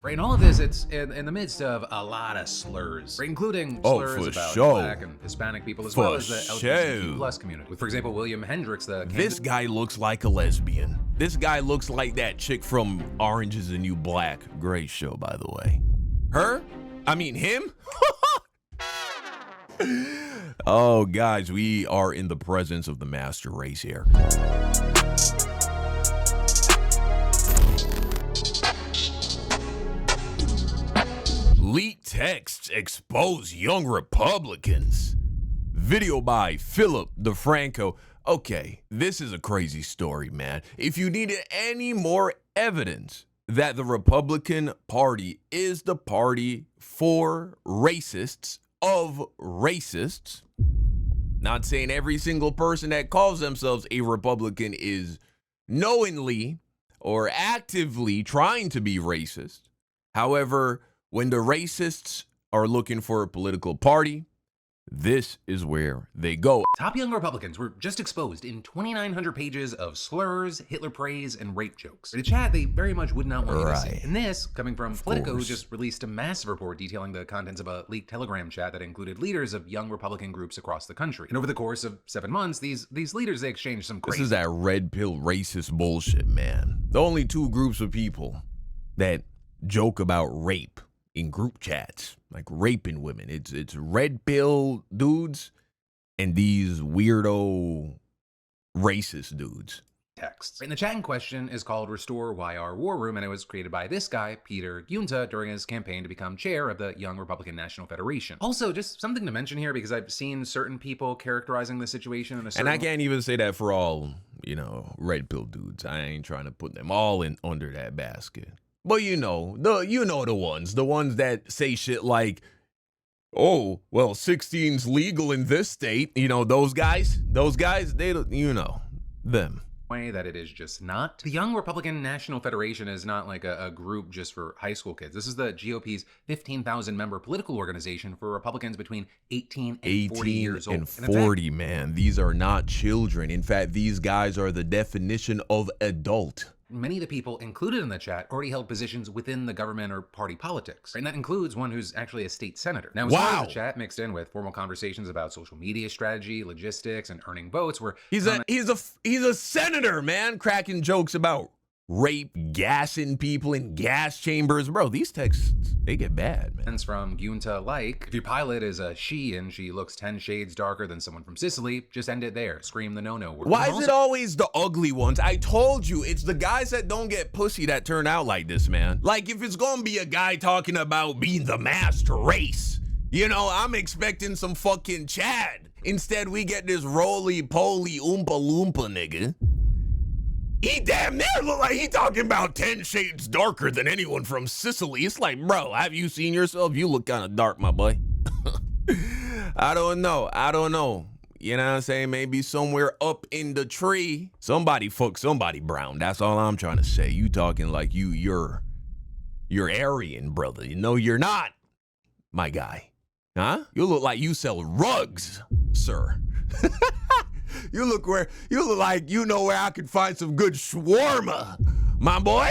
Right, and all of this, it's in the midst of a lot of slurs, right, including slurs about Black and Hispanic people, as well as the LGBTQ plus community. With, for example, William Hendricks, This guy looks like a lesbian. This guy looks like that chick from Orange is the New Black. Great show, by the way. Her? I mean, him? Oh, guys, we are in the presence of the master race here. Leaked texts expose young Republicans. Video by Philip DeFranco. Okay, this is a crazy story, man. If you needed any more evidence that the Republican Party is the party for racists of racists, not saying every single person that calls themselves a Republican is knowingly or actively trying to be racist. However, when the racists are looking for a political party, this is where they go. Top young Republicans were just exposed in 2,900 pages of slurs, Hitler praise, and rape jokes. In the chat, they very much would not want you to see. And this, coming from Politico, who just released a massive report detailing the contents of a leaked Telegram chat that included leaders of young Republican groups across the country. And over the course of 7 months, these leaders, they exchanged some crazy— This is that red pill racist bullshit, man. The only two groups of people that joke about rape in group chats, like raping women, it's red pill dudes and these weirdo racist dudes. Texts. And the chat in question is called Restore YR War Room, and it was created by this guy, Peter Gunta, during his campaign to become chair of the Young Republican National Federation. Also, just something to mention here, because I've seen certain people characterizing the situation in a certain— And I can't even say that for all, red pill dudes. I ain't trying to put them all in under that basket. But the ones that say shit like, oh, well, 16's legal in this state. Those guys, they, them. Way that it is just not. The Young Republican National Federation is not like a group just for high school kids. This is the GOP's 15,000 member political organization for Republicans between 18 and 40 years old. And 40, man. These are not children. In fact, these guys are the definition of adult. Many of the people included in the chat already held positions within the government or party politics, and that includes one who's actually a state senator. Now, the chat mixed in with formal conversations about social media strategy, logistics, and earning votes. Where he's a senator, man, cracking jokes about rape, gassing people in gas chambers. Bro, these texts, they get bad, man. From Gunta, like, if your pilot is a she and she looks 10 shades darker than someone from Sicily, just end it there. Scream the no-no word. Why is it always the ugly ones? I told you, it's the guys that don't get pussy that turn out like this, man. Like, if it's gonna be a guy talking about being the master race, I'm expecting some fucking Chad. Instead, we get this roly-poly oompa loompa nigga. He damn near look like he talking about 10 shades darker than anyone from Sicily. It's like, bro, have you seen yourself? You look kind of dark, my boy. I don't know. You know what I'm saying? Maybe somewhere up in the tree, somebody fucked somebody brown. That's all I'm trying to say. You talking like you're Aryan, brother. You're not, my guy. Huh? You look like you sell rugs, sir. You look like you know where I can find some good shawarma, my boy.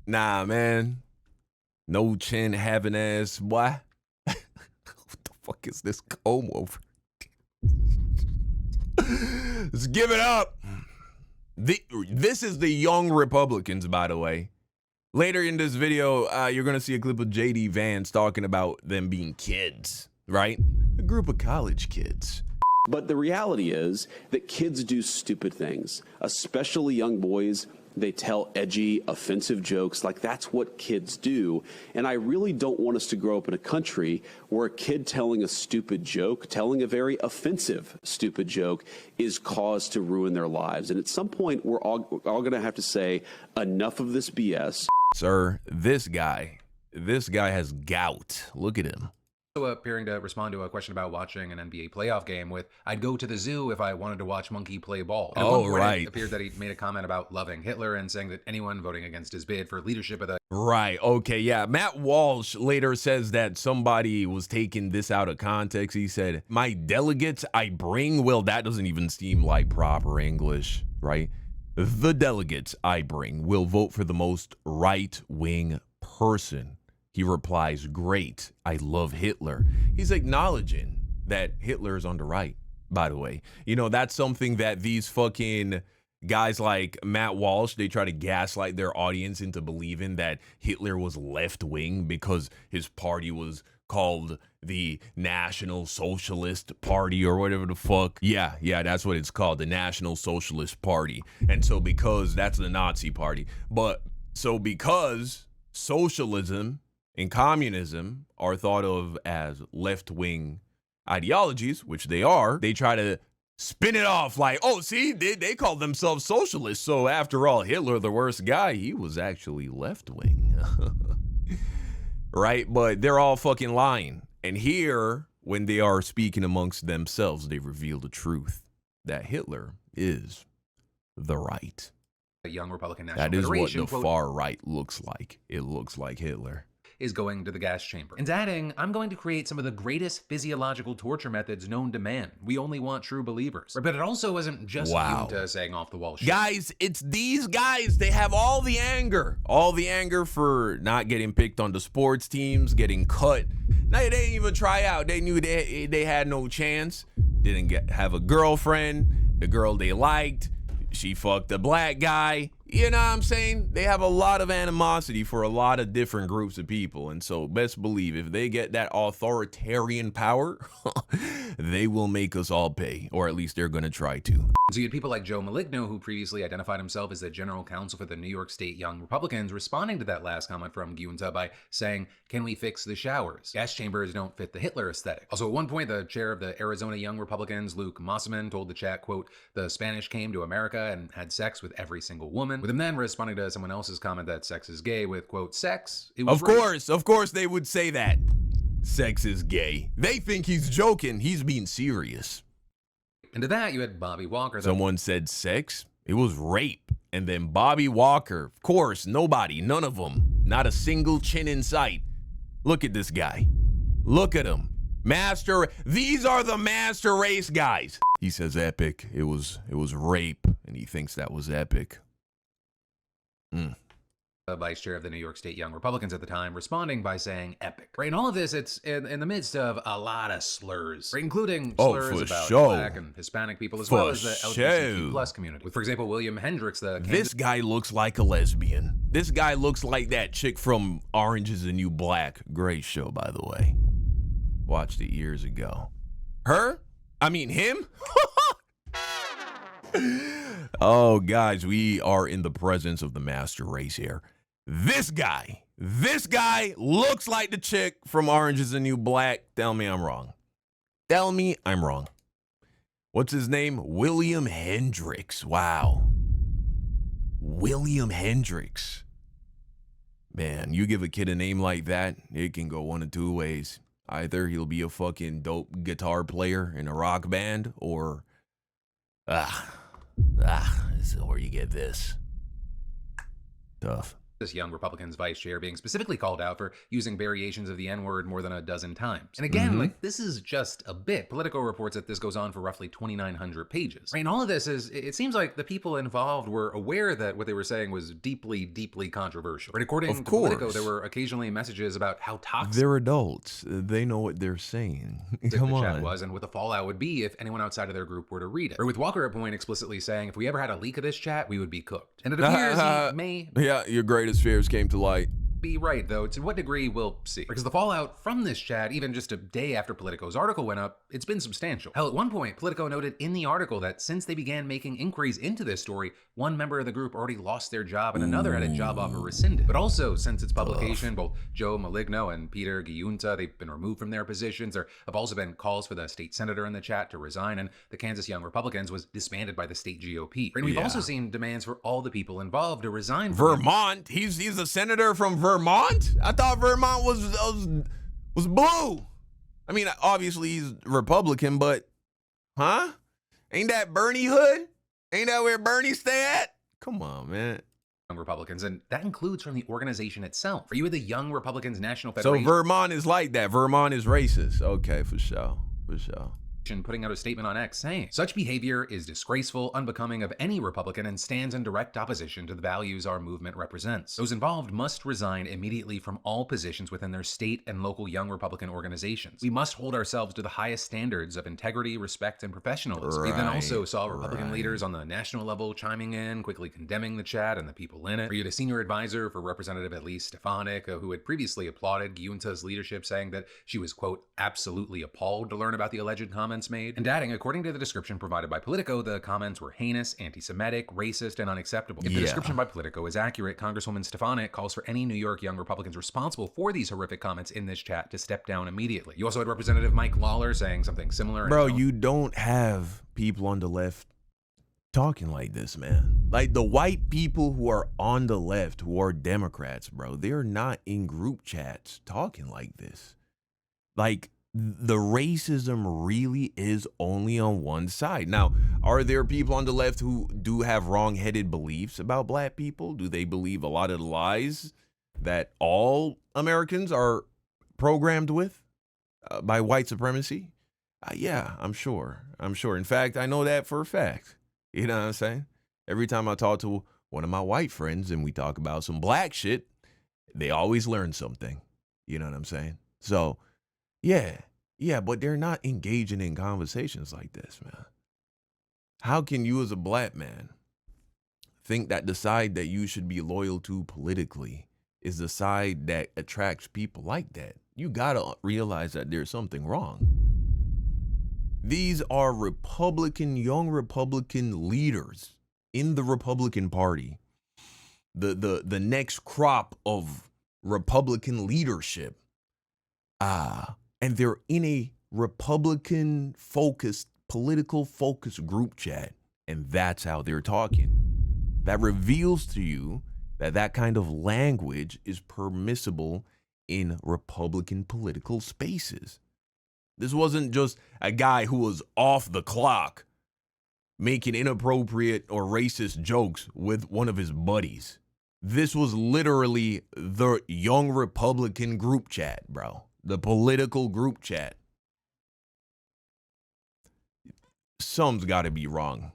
Nah, man. No chin having ass, boy. What the fuck is this comb over? Let's give it up. This is the Young Republicans, by the way. Later in this video, you're going to see a clip of J.D. Vance talking about them being kids, right? A group of college kids. But the reality is that kids do stupid things, especially young boys. They tell edgy, offensive jokes. Like, that's what kids do. And I really don't want us to grow up in a country where a kid telling a stupid joke, telling a very offensive stupid joke, is cause to ruin their lives. And at some point, we're all going to have to say, enough of this BS. Sir, this guy has gout. Look at him. Appearing to respond to a question about watching an NBA playoff game with, I'd go to the zoo if I wanted to watch monkey play ball. And at one point, it appeared that he made a comment about loving Hitler and saying that anyone voting against his bid for leadership of the— Right, okay, yeah. Matt Walsh later says that somebody was taking this out of context. He said, my delegates I bring, well, that doesn't even seem like proper English, right? The delegates I bring will vote for the most right-wing person. He replies, great, I love Hitler. He's acknowledging that Hitler is on the right, by the way. You know, that's something that these fucking guys like Matt Walsh, they try to gaslight their audience into believing that Hitler was left-wing because his party was called the National Socialist Party or whatever the fuck. Yeah, that's what it's called, the National Socialist Party. And so because that's the Nazi party, but so because socialism and communism are thought of as left-wing ideologies, which they are, they try to spin it off like, oh, see, they call themselves socialists. So after all, Hitler, the worst guy, he was actually left-wing. Right? But they're all fucking lying. And here, when they are speaking amongst themselves, they reveal the truth that Hitler is the right. A young Republican National That is what Federation, the quote, far right looks like. It looks like Hitler. is going to the gas chamber. And adding, I'm going to create some of the greatest physiological torture methods known to man. We only want true believers. But it also wasn't just Junta saying off the wall shit. Guys, it's these guys. They have all the anger for not getting picked on the sports teams, getting cut. Now, they didn't even try out. They knew they had no chance. Didn't have a girlfriend. The girl they liked, she fucked a black guy. You know what I'm saying? They have a lot of animosity for a lot of different groups of people. And so best believe if they get that authoritarian power, they will make us all pay, or at least they're going to try to. So you had people like Joe Maligno, who previously identified himself as the general counsel for the New York State Young Republicans, responding to that last comment from Junta by saying, can we fix the showers? Gas chambers don't fit the Hitler aesthetic. Also, at one point, the chair of the Arizona Young Republicans, Luke Mosselman, told the chat, quote, the Spanish came to America and had sex with every single woman. With him then responding to someone else's comment that sex is gay with, quote, sex. It was of course they would say that. Sex is gay. They think he's joking. He's being serious. And to that, you had Bobby Walker. Someone said sex. It was rape. And then Bobby Walker. Of course, nobody, none of them. Not a single chin in sight. Look at this guy. Look at him. Master. These are the master race guys. He says epic. It was rape. And he thinks that was epic. Vice chair of the New York State Young Republicans at the time, responding by saying epic. Right, and all of this, it's in the midst of a lot of slurs, right, including slurs about Black and Hispanic people, as well as the LGBTQ plus community. With, for example, William Hendricks, this guy looks like a lesbian. This guy looks like that chick from Orange is the New Black. Great show, by the way. Watched it years ago. Him? Oh, guys, we are in the presence of the master race here. This guy looks like the chick from Orange is the New Black. Tell me I'm wrong. Tell me I'm wrong. What's his name? William Hendricks. Wow. William Hendricks. Man, you give a kid a name like that, it can go one of two ways. Either he'll be a fucking dope guitar player in a rock band, or this is where you get this. Tough. This Young Republicans vice chair being specifically called out for using variations of the N-word more than a dozen times. And again, like, this is just a bit. Politico reports that this goes on for roughly 2,900 pages. Right, and all of this is, it seems like the people involved were aware that what they were saying was deeply, deeply controversial. Right, according to Politico, there were occasionally messages about how toxic they're adults. They know what they're saying. Come on. The chat was, and what the fallout would be if anyone outside of their group were to read it. Or with Walker at point explicitly saying, if we ever had a leak of this chat, we would be cooked. And it appears he may... Yeah, your greatest fears came to light. Be right, though. To what degree, we'll see. Because the fallout from this chat, even just a day after Politico's article went up, it's been substantial. Hell, at one point, Politico noted in the article that since they began making inquiries into this story, one member of the group already lost their job and another had a job offer rescinded. But also, since its publication, both Joe Maligno and Peter Giunta, they've been removed from their positions. There have also been calls for the state senator in the chat to resign, and the Kansas Young Republicans was disbanded by the state GOP. And we've also seen demands for all the people involved to resign. Vermont? He's a senator from Vermont? I thought Vermont was blue. I mean, obviously he's Republican, but ain't that Bernie hood? Ain't that where Bernie stay at? Come on, man. Young Republicans, and that includes from the organization itself. Are you with the Young Republicans National Federation? So Vermont is like that. Vermont is racist. Okay, for sure. and putting out a statement on X saying, "Such behavior is disgraceful, unbecoming of any Republican, and stands in direct opposition to the values our movement represents. Those involved must resign immediately from all positions within their state and local young Republican organizations. We must hold ourselves to the highest standards of integrity, respect, and professionalism." We then also saw Republican leaders on the national level chiming in, quickly condemning the chat and the people in it. We had a senior advisor for Representative Elise Stefanik, who had previously applauded Giunta's leadership, saying that she was, quote, absolutely appalled to learn about the alleged comments made, and adding, according to the description provided by Politico, the comments were heinous, anti-Semitic, racist, and unacceptable. If the description by Politico is accurate, Congresswoman Stefanik calls for any New York young Republicans responsible for these horrific comments in this chat to step down immediately. You also had Representative Mike Lawler saying something similar. Bro, you don't have people on the left talking like this, man. Like, the white people who are on the left, who are Democrats, bro, they're not in group chats talking like this. Like, the racism really is only on one side. Now, are there people on the left who do have wrong-headed beliefs about black people? Do they believe a lot of the lies that all Americans are programmed with by white supremacy? Yeah, I'm sure. In fact, I know that for a fact. You know what I'm saying? Every time I talk to one of my white friends and we talk about some black shit, they always learn something. You know what I'm saying? So, yeah, but they're not engaging in conversations like this, man. How can you as a black man think that the side that you should be loyal to politically is the side that attracts people like that? You gotta realize that there's something wrong. These are young Republican leaders in the Republican Party, the next crop of Republican leadership. And they're in a Republican-focused, political-focused group chat, and that's how they're talking. That reveals to you that that kind of language is permissible in Republican political spaces. This wasn't just a guy who was off the clock making inappropriate or racist jokes with one of his buddies. This was literally the young Republican group chat, bro. The political group chat. Something's got to be wrong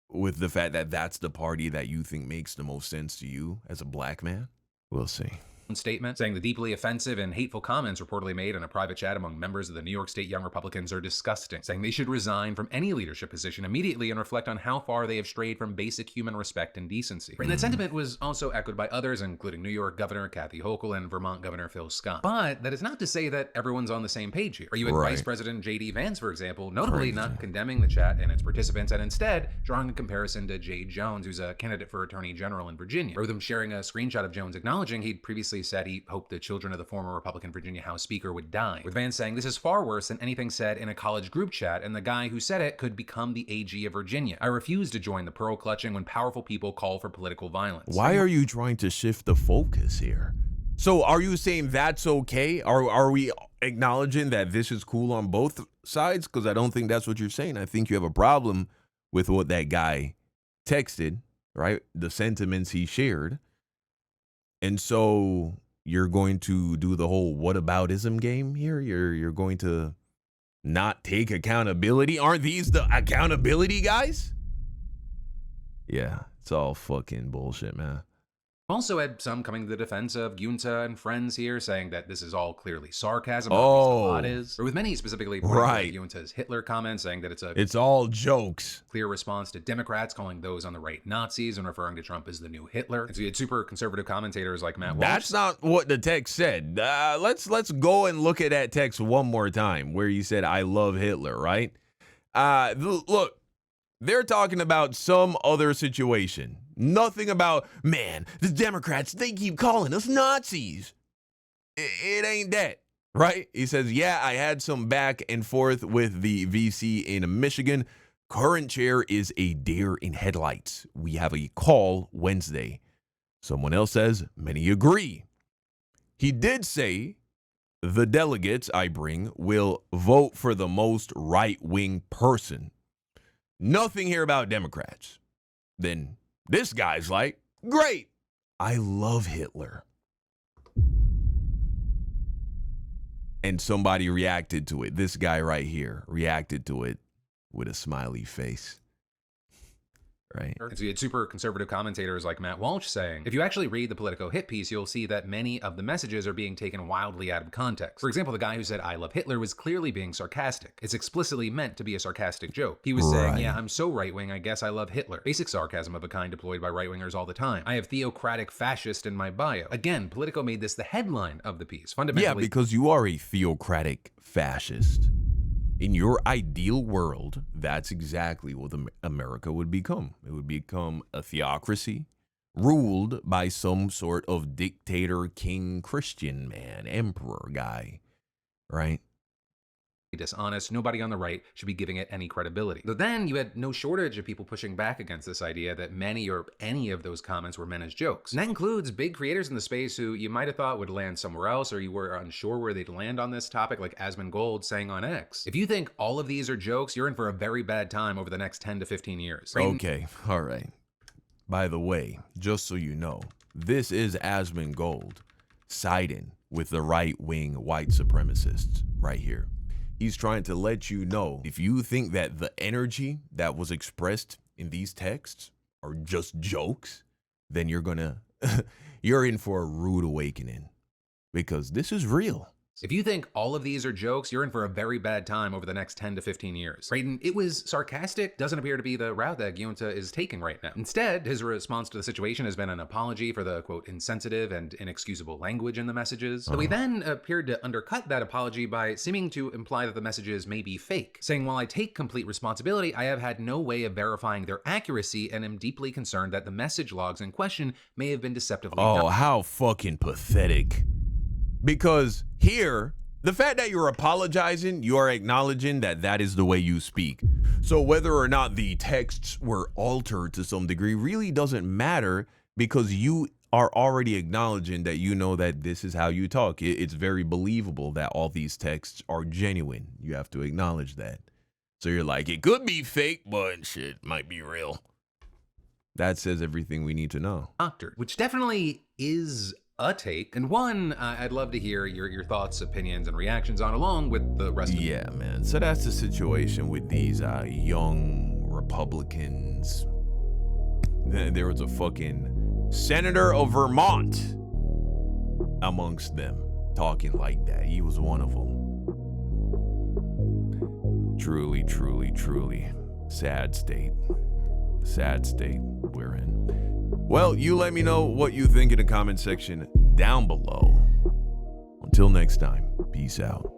with the fact that that's the party that you think makes the most sense to you as a black man. We'll see. Statement saying the deeply offensive and hateful comments reportedly made in a private chat among members of the New York State Young Republicans are disgusting, saying they should resign from any leadership position immediately and reflect on how far they have strayed from basic human respect and decency. And that sentiment was also echoed by others, including New York Governor Kathy Hochul and Vermont Governor Phil Scott. But that is not to say that everyone's on the same page here. You had Vice President J.D. Vance, for example, notably not condemning the chat and its participants, and instead drawing a comparison to Jay Jones, who's a candidate for Attorney General in Virginia, with him sharing a screenshot of Jones acknowledging he'd previously said he hoped the children of the former Republican Virginia House Speaker would die, with Vance saying this is far worse than anything said in a college group chat, and the guy who said it could become the AG of Virginia. I refuse to join the pearl clutching when powerful people call for political violence. Why are you trying to shift the focus here? So are you saying that's okay? Are we acknowledging that this is cool on both sides? Because I don't think that's what you're saying. I think you have a problem with what that guy texted, right? The sentiments he shared. And so you're going to do the whole whataboutism game here? You're going to not take accountability? Aren't these the accountability guys? Yeah, it's all fucking bullshit, man. Also had some coming to the defense of Giunta and friends here, saying that this is all clearly sarcasm. Oh, it is. Or with many specifically Giunta's Hitler comment, saying that it's all jokes. Clear response to Democrats calling those on the right Nazis and referring to Trump as the new Hitler. And so you had super conservative commentators like Matt Walsh. That's not what the text said. Let's go and look at that text one more time where you said, "I love Hitler," right? Look, they're talking about some other situation. Nothing about, man, the Democrats, they keep calling us Nazis. It ain't that, right? He says, yeah, I had some back and forth with the VC in Michigan. Current chair is a deer in headlights. We have a call Wednesday. Someone else says, many agree. He did say the delegates I bring will vote for the most right-wing person. Nothing here about Democrats. Then this guy's like, great, I love Hitler. And somebody reacted to it. This guy right here reacted to it with a smiley face. Right. So you had super conservative commentators like Matt Walsh saying, if you actually read the Politico hit piece, you'll see that many of the messages are being taken wildly out of context. For example, the guy who said, "I love Hitler" was clearly being sarcastic. It's explicitly meant to be a sarcastic joke. He was saying, yeah, I'm so right-wing, I guess I love Hitler. Basic sarcasm of a kind deployed by right-wingers all the time. I have theocratic fascist in my bio. Again, Politico made this the headline of the piece. Fundamentally, yeah, because you are a theocratic fascist. In your ideal world, that's exactly what America would become. It would become a theocracy ruled by some sort of dictator, king, Christian man, emperor guy, right? Dishonest. Nobody on the right should be giving it any credibility. But then you had no shortage of people pushing back against this idea that many or any of those comments were meant as jokes. And that includes big creators in the space who you might have thought would land somewhere else, or you were unsure where they'd land on this topic, like Asmongold saying on X, if you think all of these are jokes, you're in for a very bad time over the next 10 to 15 years. Okay, all right. By the way, just so you know, this is Asmongold siding with the right-wing white supremacists right here. He's trying to let you know, if you think that the energy that was expressed in these texts are just jokes, then you're in for a rude awakening, because this is real. If you think all of these are jokes, you're in for a very bad time over the next 10 to 15 years. Right? And it was sarcastic doesn't appear to be the route that Giunta is taking right now. Instead, his response to the situation has been an apology for the, quote, insensitive and inexcusable language in the messages. Though he then appeared to undercut that apology by seeming to imply that the messages may be fake, saying, while I take complete responsibility, I have had no way of verifying their accuracy and am deeply concerned that the message logs in question may have been deceptively done. Oh, how fucking pathetic. Because here, the fact that you're apologizing, you are acknowledging that that is the way you speak. So whether or not the texts were altered to some degree really doesn't matter, because you are already acknowledging that you know that this is how you talk. It's very believable that all these texts are genuine. You have to acknowledge that. So you're like, it could be fake, but shit might be real. That says everything we need to know. Doctored, which definitely is a take, and one I'd love to hear your thoughts, opinions, and reactions on, along with the rest of Yeah, man. So that's the situation with these young Republicans. There was a fucking senator of Vermont amongst them talking like that. He was one of them. Truly, truly, truly sad state. Sad state we're in. Well, you let me know what you think in the comment section down below. Until next time, peace out.